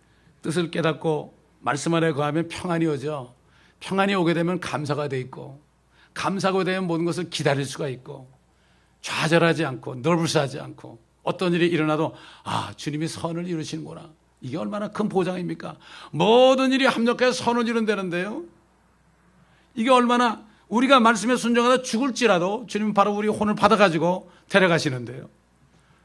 뜻을 깨닫고 말씀 안에 거하면 평안이 오죠. 평안이 오게 되면 감사가 돼 있고 감사가 되면 모든 것을 기다릴 수가 있고 좌절하지 않고 너블스하지 않고 어떤 일이 일어나도 주님이 선을 이루시는구나. 이게 얼마나 큰 보장입니까? 모든 일이 합력해서 선을 이룬다는데요. 이게 얼마나 우리가 말씀에 순종하다 죽을지라도 주님은 바로 우리 혼을 받아가지고 데려가시는데요.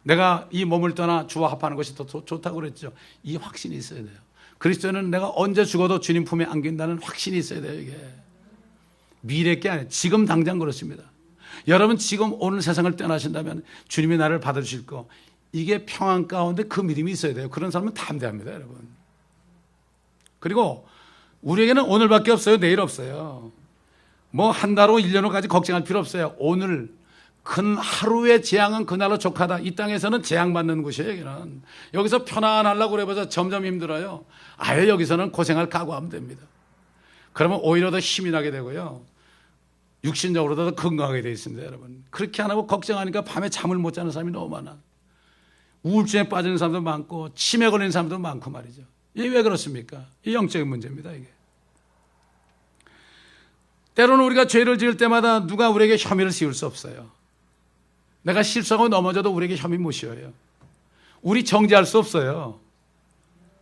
내가 이 몸을 떠나 주와 합하는 것이 더 좋다고 그랬죠. 이 확신이 있어야 돼요. 그리스도는 내가 언제 죽어도 주님 품에 안긴다는 확신이 있어야 돼요. 이게 미래 게 아니에요. 지금 당장 그렇습니다. 여러분 지금 오늘 세상을 떠나신다면 주님이 나를 받아주실 거, 이게 평안 가운데 그 믿음이 있어야 돼요. 그런 사람은 담대합니다, 여러분. 그리고 우리에게는 오늘밖에 없어요. 내일 없어요. 뭐 한 달 후, 1년 후까지 걱정할 필요 없어요. 오늘 큰 하루의 재앙은 그날로 족하다. 이 땅에서는 재앙받는 곳이에요. 여기는. 여기서 편안하려고 그래봐서 점점 힘들어요. 아예 여기서는 고생할 각오하면 됩니다. 그러면 오히려 더 힘이 나게 되고요. 육신적으로도 더 건강하게 되어 있습니다, 여러분. 그렇게 안 하고 걱정하니까 밤에 잠을 못 자는 사람이 너무 많아. 우울증에 빠지는 사람도 많고 치매 걸리는 사람도 많고 말이죠. 이게 왜 그렇습니까? 이 영적인 문제입니다, 이게. 때로는 우리가 죄를 지을 때마다 누가 우리에게 혐의를 씌울 수 없어요. 내가 실수하고 넘어져도 우리에게 혐의 못 씌워요. 우리 정죄할 수 없어요.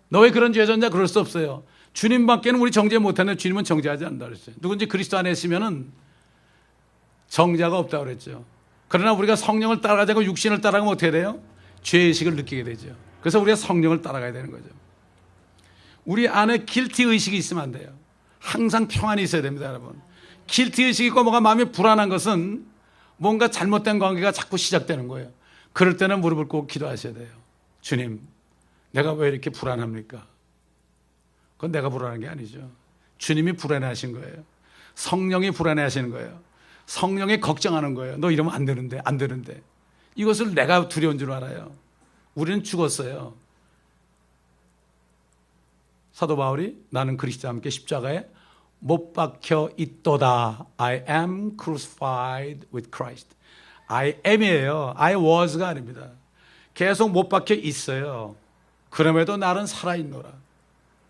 너 왜 그런 죄 졌냐? 그럴 수 없어요. 주님밖에는 우리 정죄 못하는데 주님은 정죄하지 않는다 그랬어요. 누군지 그리스도 안에 있으면은 정죄가 없다고 그랬죠. 그러나 우리가 성령을 따라가지 않고 육신을 따라가면 어떻게 돼요? 죄의식을 느끼게 되죠. 그래서 우리가 성령을 따라가야 되는 거죠. 우리 안에 길티 의식이 있으면 안 돼요. 항상 평안이 있어야 됩니다, 여러분. 길티 의식이 있고 뭐가 마음이 불안한 것은 뭔가 잘못된 관계가 자꾸 시작되는 거예요. 그럴 때는 무릎을 꿇고 기도하셔야 돼요. 주님, 내가 왜 이렇게 불안합니까? 그건 내가 불안한 게 아니죠. 주님이 불안해하신 거예요. 성령이 불안해하시는 거예요. 성령이 걱정하는 거예요. 너 이러면 안 되는데, 안 되는데. 이것을 내가 두려운 줄 알아요. 우리는 죽었어요. 사도 바울이 나는 그리스도와 함께 십자가에 못 박혀 있도다. I am crucified with Christ. I am이에요. I was가 아닙니다. 계속 못 박혀 있어요. 그럼에도 나는 살아있노라.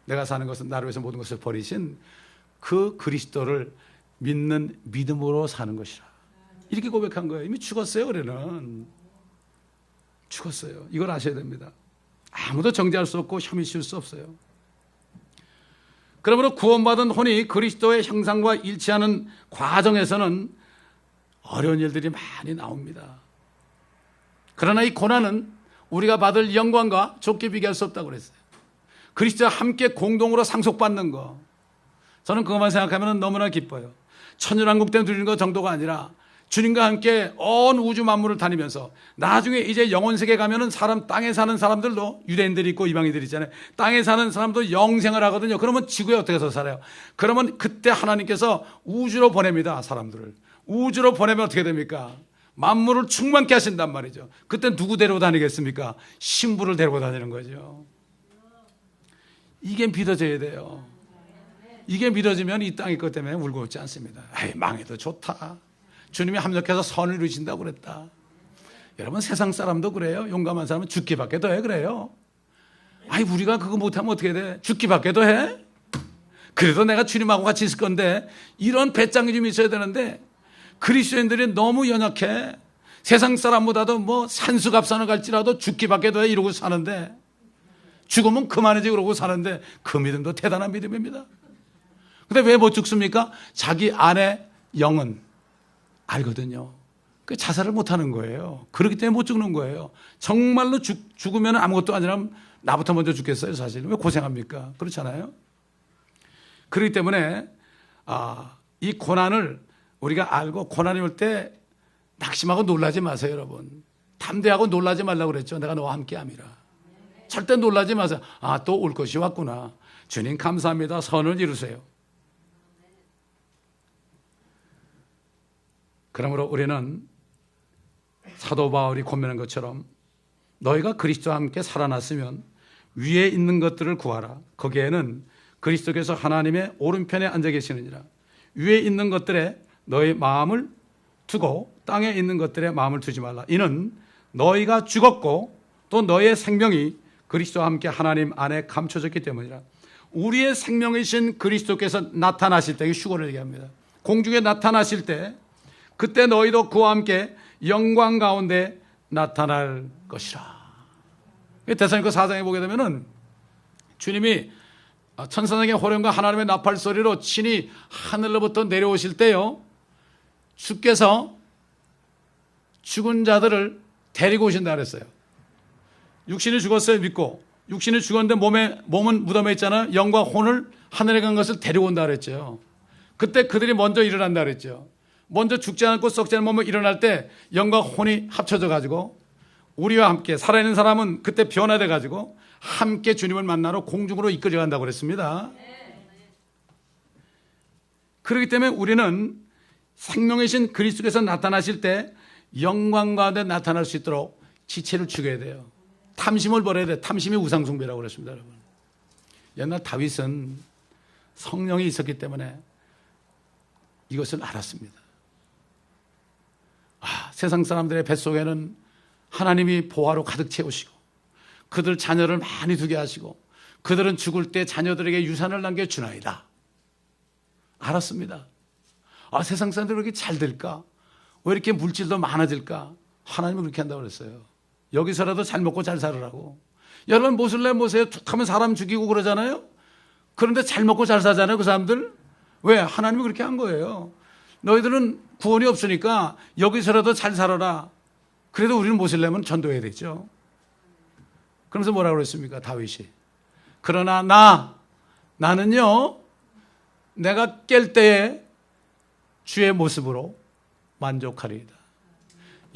내가 사는 것은 나를 위해서 모든 것을 버리신 그 그리스도를 믿는 믿음으로 사는 것이라. 이렇게 고백한 거예요. 이미 죽었어요. 그래는 죽었어요. 이걸 아셔야 됩니다. 아무도 정죄할 수 없고 혐의 씌울 수 없어요. 그러므로 구원받은 혼이 그리스도의 형상과 일치하는 과정에서는 어려운 일들이 많이 나옵니다. 그러나 이 고난은 우리가 받을 영광과 좋게 비교할 수 없다고 그랬어요. 그리스도와 함께 공동으로 상속받는 거, 저는 그것만 생각하면 너무나 기뻐요. 천연왕국때 누리는 것 정도가 아니라 주님과 함께 온 우주 만물을 다니면서 나중에 이제 영혼세계 가면은 땅에 사는 사람들도 유대인들이 있고 이방인들이 있잖아요. 땅에 사는 사람도 영생을 하거든요. 그러면 지구에 어떻게 해서 살아요? 그러면 그때 하나님께서 우주로 보냅니다. 사람들을 우주로 보내면 어떻게 됩니까? 만물을 충만케 하신단 말이죠. 그때 누구 데리고 다니겠습니까? 신부를 데리고 다니는 거죠. 이게 믿어져야 돼요. 이게 믿어지면 이 땅의 것 때문에 울고 웃지 않습니다. 에이, 망해도 좋다. 주님이 합력해서 선을 이루신다고 그랬다. 여러분, 세상 사람도 그래요. 용감한 사람은 죽기밖에 더 해. 그래요. 아이, 우리가 그거 못하면 어떻게 돼? 죽기밖에 더 해? 그래도 내가 주님하고 같이 있을 건데, 이런 배짱이 좀 있어야 되는데 그리스도인들이 너무 연약해. 세상 사람보다도 뭐 산수갑산을 갈지라도 죽기밖에 더 해 이러고 사는데, 죽으면 그만이지 그러고 사는데, 그 믿음도 대단한 믿음입니다. 근데 왜 못 죽습니까? 자기 안에 영은 알거든요. 그 자살을 못하는 거예요. 그렇기 때문에 못 죽는 거예요. 정말로 죽으면 아무것도 아니라 나부터 먼저 죽겠어요. 사실 왜 고생합니까? 그렇잖아요. 그렇기 때문에 이 고난을 우리가 알고, 고난이 올 때 낙심하고 놀라지 마세요. 여러분, 담대하고 놀라지 말라고 그랬죠. 내가 너와 함께함이라. 절대 놀라지 마세요. 또 올 것이 왔구나. 주님 감사합니다. 선을 이루세요. 그러므로 우리는 사도 바울이 권면한 것처럼 너희가 그리스도와 함께 살아났으면 위에 있는 것들을 구하라. 거기에는 그리스도께서 하나님의 오른편에 앉아 계시느니라. 위에 있는 것들에 너희 마음을 두고 땅에 있는 것들에 마음을 두지 말라. 이는 너희가 죽었고 또 너희의 생명이 그리스도와 함께 하나님 안에 감춰졌기 때문이라. 우리의 생명이신 그리스도께서 나타나실 때, 휴거를 얘기합니다. 공중에 나타나실 때 그때 너희도 그와 함께 영광 가운데 나타날 것이라. 데살로니가 4장에 보게 되면은 주님이 천사장의 호령과 하나님의 나팔 소리로 친히 하늘로부터 내려오실 때요, 주께서 죽은 자들을 데리고 오신다 그랬어요. 육신이 죽었어요, 믿고. 육신이 죽었는데 몸은 무덤에 있잖아요. 영과 혼을 하늘에 간 것을 데리고 온다 그랬죠. 그때 그들이 먼저 일어난다 그랬죠. 먼저 죽지 않고 썩지 않은 몸을 일어날 때 영과 혼이 합쳐져 가지고 우리와 함께 살아있는 사람은 그때 변화돼 가지고 함께 주님을 만나러 공중으로 이끌려 간다고 그랬습니다. 그렇기 때문에 우리는 생명이신 그리스도께서 나타나실 때 영광 가운데 나타날 수 있도록 지체를 죽여야 돼요. 탐심을 버려야 돼요. 탐심이 우상숭배라고 그랬습니다, 여러분. 옛날 다윗은 성령이 있었기 때문에 이것을 알았습니다. 세상 사람들의 뱃속에는 하나님이 보화로 가득 채우시고 그들 자녀를 많이 두게 하시고 그들은 죽을 때 자녀들에게 유산을 남겨주나이다. 알았습니다. 세상 사람들이 왜 이렇게 잘 될까? 왜 이렇게 물질도 많아질까? 하나님은 그렇게 한다고 그랬어요. 여기서라도 잘 먹고 잘 살으라고. 여러분, 모슬렘 보세요. 툭하면 사람 죽이고 그러잖아요. 그런데 잘 먹고 잘 사잖아요, 그 사람들. 왜? 하나님이 그렇게 한 거예요. 너희들은 구원이 없으니까 여기서라도 잘 살아라. 그래도 우리는 모슬렘은 전도해야 되죠. 그러면서 뭐라고 그랬습니까, 다윗이? 그러나 나는요, 내가 깰 때에 주의 모습으로 만족하리이다.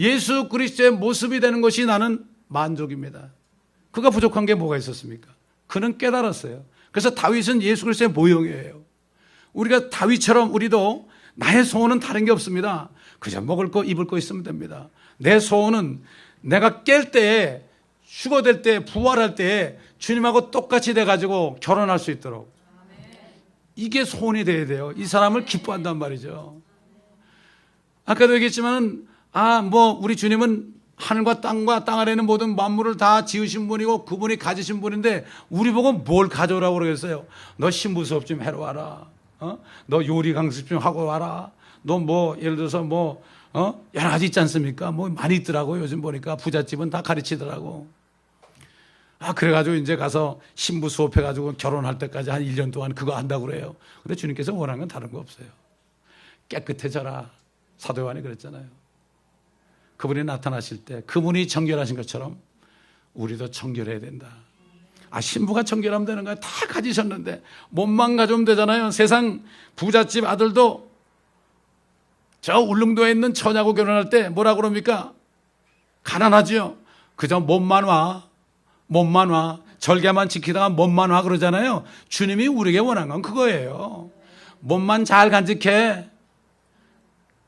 예수 그리스도의 모습이 되는 것이 나는 만족입니다. 그가 부족한 게 뭐가 있었습니까? 그는 깨달았어요. 그래서 다윗은 예수 그리스도의 모형이에요. 우리가 다윗처럼 우리도 나의 소원은 다른 게 없습니다. 그저 먹을 거 입을 거 있으면 됩니다. 내 소원은 내가 깰 때에, 휴거될 때, 부활할 때에 주님하고 똑같이 돼가지고 결혼할 수 있도록. 이게 소원이 돼야 돼요. 이 사람을 기뻐한단 말이죠. 아까도 얘기했지만 우리 주님은 하늘과 땅과 땅 아래 있는 모든 만물을 다 지으신 분이고 그분이 가지신 분인데 우리 보고 뭘 가져오라고 그러겠어요? 너 신부 수업 좀 해러 와라. 너 요리 강습 좀 하고 와라. 너 뭐 예를 들어서 뭐 여러 가지 있지 않습니까? 뭐 많이 있더라고. 요즘 보니까 부잣집은 다 가르치더라고. 그래가지고 이제 가서 신부 수업해가지고 결혼할 때까지 한 1년 동안 그거 한다고 그래요. 근데 주님께서 원하는 건 다른 거 없어요. 깨끗해져라. 사도 요한이 그랬잖아요. 그분이 나타나실 때 그분이 정결하신 것처럼 우리도 정결해야 된다. 신부가 정결하면 되는 거야. 다 가지셨는데 몸만 가져오면 되잖아요. 세상 부잣집 아들도 저 울릉도에 있는 처녀하고 결혼할 때 뭐라고 그럽니까? 가난하지요. 그저 몸만 와. 몸만 와. 절개만 지키다가 몸만 와 그러잖아요. 주님이 우리에게 원한 건 그거예요. 몸만 잘 간직해.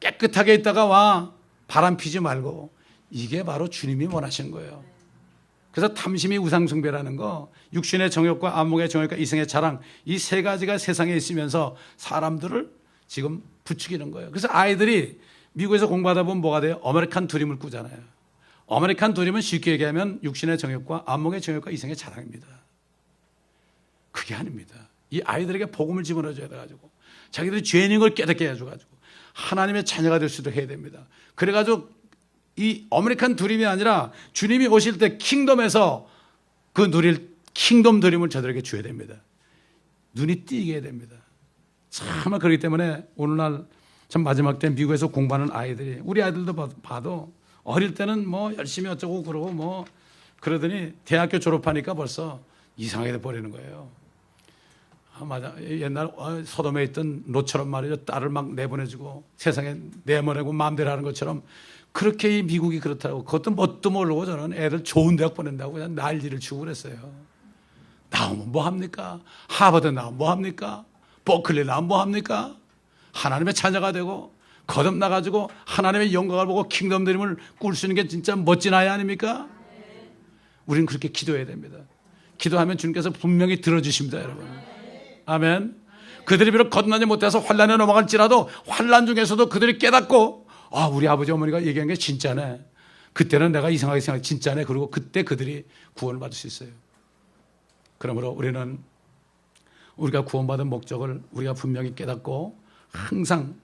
깨끗하게 있다가 와. 바람 피지 말고. 이게 바로 주님이 원하시는 거예요. 그래서 탐심이 우상숭배라는 거, 육신의 정욕과 안목의 정욕과 이성의 자랑, 이 세 가지가 세상에 있으면서 사람들을 지금 부추기는 거예요. 그래서 아이들이 미국에서 공부하다 보면 뭐가 돼요? 아메리칸 드림을 꾸잖아요. 아메리칸 드림은 쉽게 얘기하면 육신의 정욕과 안목의 정욕과 이성의 자랑입니다. 그게 아닙니다. 이 아이들에게 복음을 집어넣어줘야 돼가지고 자기들이 죄인인 걸 깨닫게 해줘가지고 하나님의 자녀가 될 수도 해야 됩니다. 그래가지고 이 아메리칸 드림이 아니라 주님이 오실 때 킹덤에서 그 누릴 킹덤 드림을 저들에게 줘야 됩니다. 눈이 띄게 해야 됩니다. 정말 그렇기 때문에 오늘날 참 마지막 때 미국에서 공부하는 아이들이, 우리 아이들도 봐도 어릴 때는 뭐 열심히 어쩌고 그러고 뭐 그러더니 대학교 졸업하니까 벌써 이상하게 돼버리는 거예요. 맞아. 옛날 소돔에 있던 롯처럼 말이죠. 딸을 막 내보내주고 세상에 내보내고 마음대로 하는 것처럼 그렇게 이 미국이 그렇다고. 그것도 뭣도 모르고 저는 애들 좋은 대학 보낸다고 그냥 난리를 치고 그랬어요. 나오면 뭐 합니까? 하버드 나오면 뭐 합니까? 버클리 나오면 뭐 합니까? 하나님의 자녀가 되고 거듭나가지고 하나님의 영광을 보고 킹덤 드림을 꿀 수 있는 게 진짜 멋진 아이 아닙니까? 우리는 그렇게 기도해야 됩니다. 기도하면 주님께서 분명히 들어주십니다, 여러분. 아멘. 그들이 비록 거듭나지 못해서 환란에 넘어갈지라도 환란 중에서도 그들이 깨닫고 우리 아버지 어머니가 얘기한 게 진짜네. 그때는 내가 이상하게 생각해 진짜네. 그리고 그때 그들이 구원을 받을 수 있어요. 그러므로 우리는 우리가 구원받은 목적을 우리가 분명히 깨닫고 항상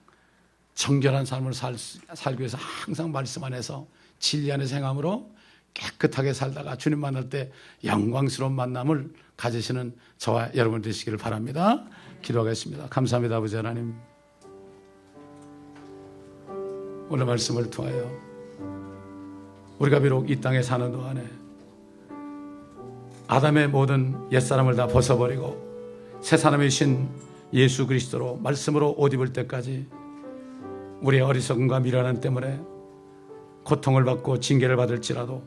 정결한 삶을 살기 위해서 항상 말씀 안에서 진리 안에서 행함으로 깨끗하게 살다가 주님 만날 때 영광스러운 만남을 가지시는 저와 여러분 되시기를 바랍니다. 기도하겠습니다. 감사합니다. 아버지 하나님, 오늘 말씀을 통하여 우리가 비록 이 땅에 사는 동안에 아담의 모든 옛사람을 다 벗어버리고 새 사람이신 예수 그리스도로 말씀으로 옷 입을 때까지 우리의 어리석음과 미련함 때문에 고통을 받고 징계를 받을지라도,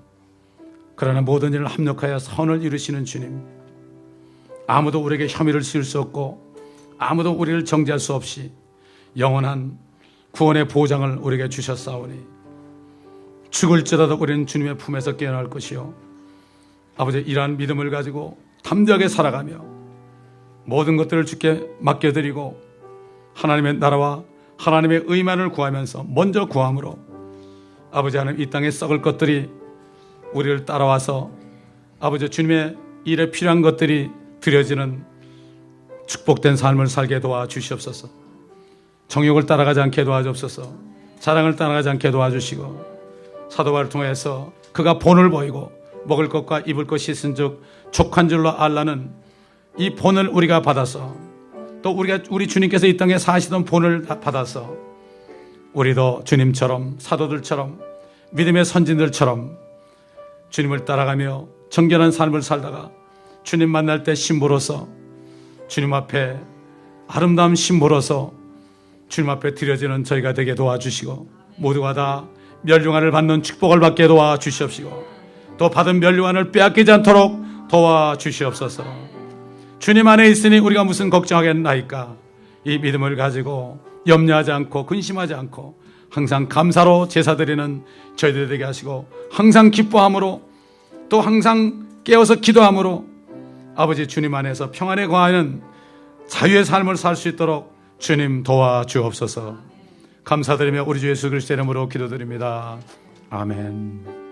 그러나 모든 일을 합력하여 선을 이루시는 주님, 아무도 우리에게 혐의를 씌울 수 없고 아무도 우리를 정죄할 수 없이 영원한 구원의 보장을 우리에게 주셨사오니 죽을지라도 우리는 주님의 품에서 깨어날 것이요, 아버지 이러한 믿음을 가지고 담대하게 살아가며 모든 것들을 주께 맡겨드리고 하나님의 나라와 하나님의 의만을 구하면서 먼저 구함으로 아버지 하나님 이 땅에 썩을 것들이 우리를 따라와서 아버지 주님의 일에 필요한 것들이 드려지는 축복된 삶을 살게 도와주시옵소서. 정욕을 따라가지 않게 도와주옵소서. 자랑을 따라가지 않게 도와주시고 사도바를 통해서 그가 본을 보이고 먹을 것과 입을 것 씻은 즉 족한 줄로 알라는 이 본을 우리가 받아서 또 우리 주님께서 이 땅에 사시던 본을 받아서 우리도 주님처럼 사도들처럼 믿음의 선진들처럼 주님을 따라가며 정결한 삶을 살다가 주님 만날 때 신부로서 주님 앞에 아름다운 신부로서 주님 앞에 드려지는 저희가 되게 도와주시고 모두가 다 멸류관을 받는 축복을 받게 도와주시옵시고 또 받은 멸류관을 빼앗기지 않도록 도와주시옵소서. 주님 안에 있으니 우리가 무슨 걱정하겠나이까. 이 믿음을 가지고 염려하지 않고 근심하지 않고 항상 감사로 제사드리는 저희들 되게 하시고 항상 기뻐함으로 또 항상 깨어서 기도함으로 아버지 주님 안에서 평안에 거하는 자유의 삶을 살 수 있도록 주님 도와주옵소서. 감사드리며 우리 주 예수 그리스도의 이름으로 기도드립니다. 아멘.